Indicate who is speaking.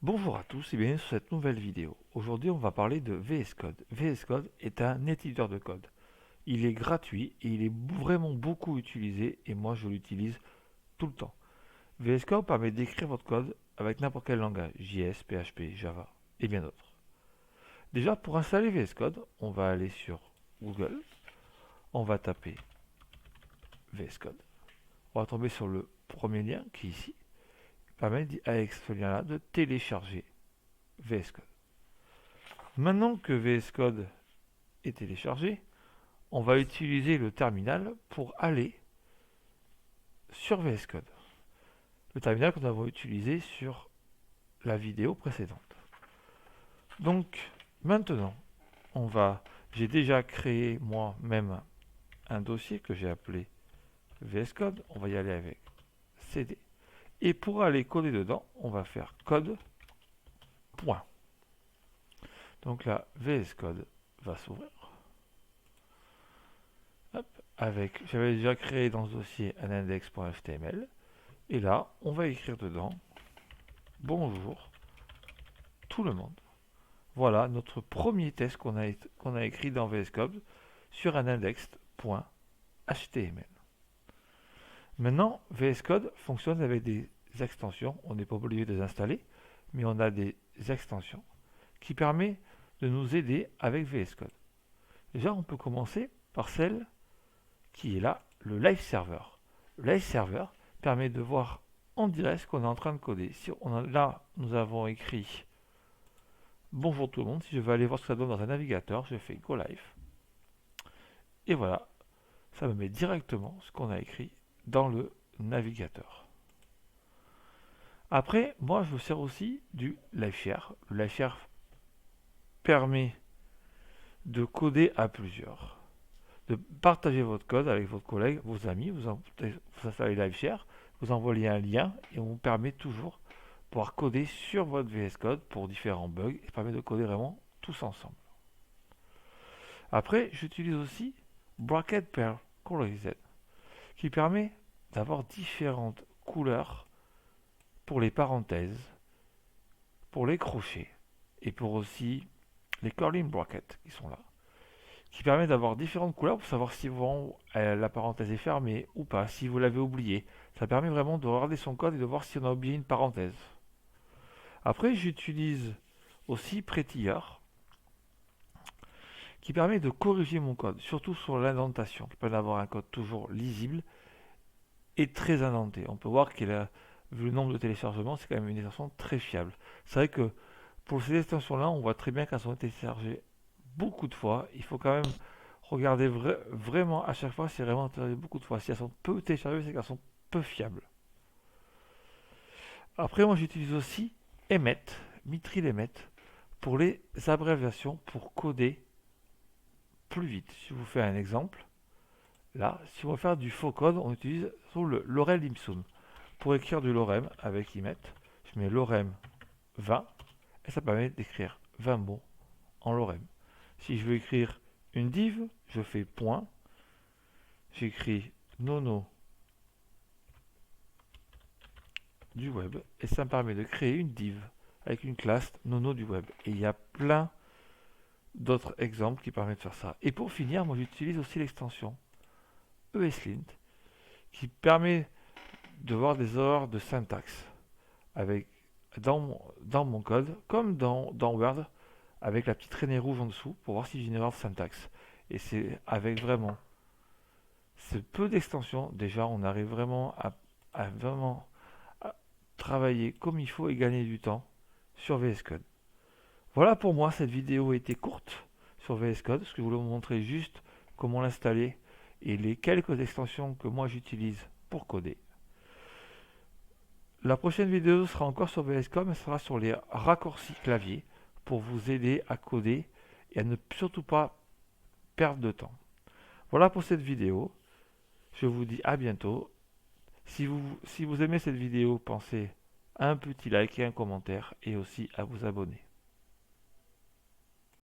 Speaker 1: Bonjour à tous et bienvenue sur cette nouvelle vidéo. Aujourd'hui on va parler de VS Code. VS Code est un éditeur de code. Il est gratuit et il est vraiment beaucoup utilisé et moi je l'utilise tout le temps. VS Code permet d'écrire votre code avec n'importe quel langage, JS, PHP, Java et bien d'autres. Déjà pour installer VS Code, on va aller sur Google, on va taper VS Code. On va tomber sur le premier lien qui est ici, qui permet avec ce lien-là de télécharger VS Code. Maintenant que VS Code est téléchargé, on va utiliser le terminal pour aller sur VS Code. Le terminal que nous avons utilisé sur la vidéo précédente. Donc maintenant, j'ai déjà créé moi-même un dossier que j'ai appelé VS Code. On va y aller avec CD. Et pour aller coder dedans, on va faire code. Point. Donc là, VS Code va s'ouvrir. J'avais déjà créé dans ce dossier un index.html. Et là, on va écrire dedans bonjour tout le monde. Voilà notre premier test qu'on a écrit dans VS Code sur un index.html. Maintenant, VS Code fonctionne avec des extensions. On n'est pas obligé de les installer, mais on a des extensions qui permettent de nous aider avec VS Code. Déjà, on peut commencer par celle qui est là, le Live Server. Le Live Server permet de voir en direct ce qu'on est en train de coder. Là, nous avons écrit bonjour tout le monde. Si je veux aller voir ce que ça donne dans un navigateur, je fais Go Live. Et voilà, ça me met directement ce qu'on a écrit dans le navigateur. Après, moi, je me sers aussi du LiveShare. Le LiveShare permet de coder à plusieurs, de partager votre code avec votre collègue, vos amis, vous installez LiveShare, vous envoyez un lien et on vous permet toujours de pouvoir coder sur votre VS Code pour différents bugs et permet de coder vraiment tous ensemble. Après, j'utilise aussi Bracket per Colorized qui permet d'avoir différentes couleurs pour les parenthèses, pour les crochets et pour aussi les curling brackets qui sont là, qui permet d'avoir différentes couleurs pour savoir si la parenthèse est fermée ou pas, si vous l'avez oublié. Ça permet vraiment de regarder son code et de voir si on a oublié une parenthèse. Après, j'utilise aussi Prettier qui permet de corriger mon code, surtout sur l'indentation, qui permet d'avoir un code toujours lisible et très indenté. On peut voir qu'il a, vu le nombre de téléchargements, c'est quand même une extension très fiable. C'est vrai que pour ces extensions-là, on voit très bien qu'elles sont téléchargées beaucoup de fois. Il faut quand même regarder vraiment à chaque fois si elles sont vraiment téléchargées beaucoup de fois. Si elles sont peu téléchargées, c'est qu'elles sont peu fiables. Après, moi j'utilise aussi Emmet, Mitril Emmet, pour les abréviations, pour coder plus vite. Si je vous fais un exemple, là, si on veut faire du faux code, on utilise le lorem ipsum. Pour écrire du lorem avec Emmet, je mets lorem 20 et ça permet d'écrire 20 mots en lorem. Si je veux écrire une div, je fais point, j'écris nono du web et ça me permet de créer une div avec une classe nono du web. Et il y a plein d'autres exemples qui permettent de faire ça. Et pour finir, moi j'utilise aussi l'extension ESLint qui permet de voir des erreurs de syntaxe avec, dans mon code, comme dans Word, avec la petite traînée rouge en dessous pour voir si j'ai une erreur de syntaxe. Et c'est avec vraiment ce peu d'extensions, déjà on arrive vraiment à travailler comme il faut et gagner du temps sur VS Code. Voilà pour moi, cette vidéo a été courte sur VS Code, parce que je voulais vous montrer juste comment l'installer et les quelques extensions que moi j'utilise pour coder. La prochaine vidéo sera encore sur VS Code, mais sera sur les raccourcis clavier pour vous aider à coder et à ne surtout pas perdre de temps. Voilà pour cette vidéo. Je vous dis à bientôt. Si vous aimez cette vidéo, pensez à un petit like et un commentaire et aussi à vous abonner.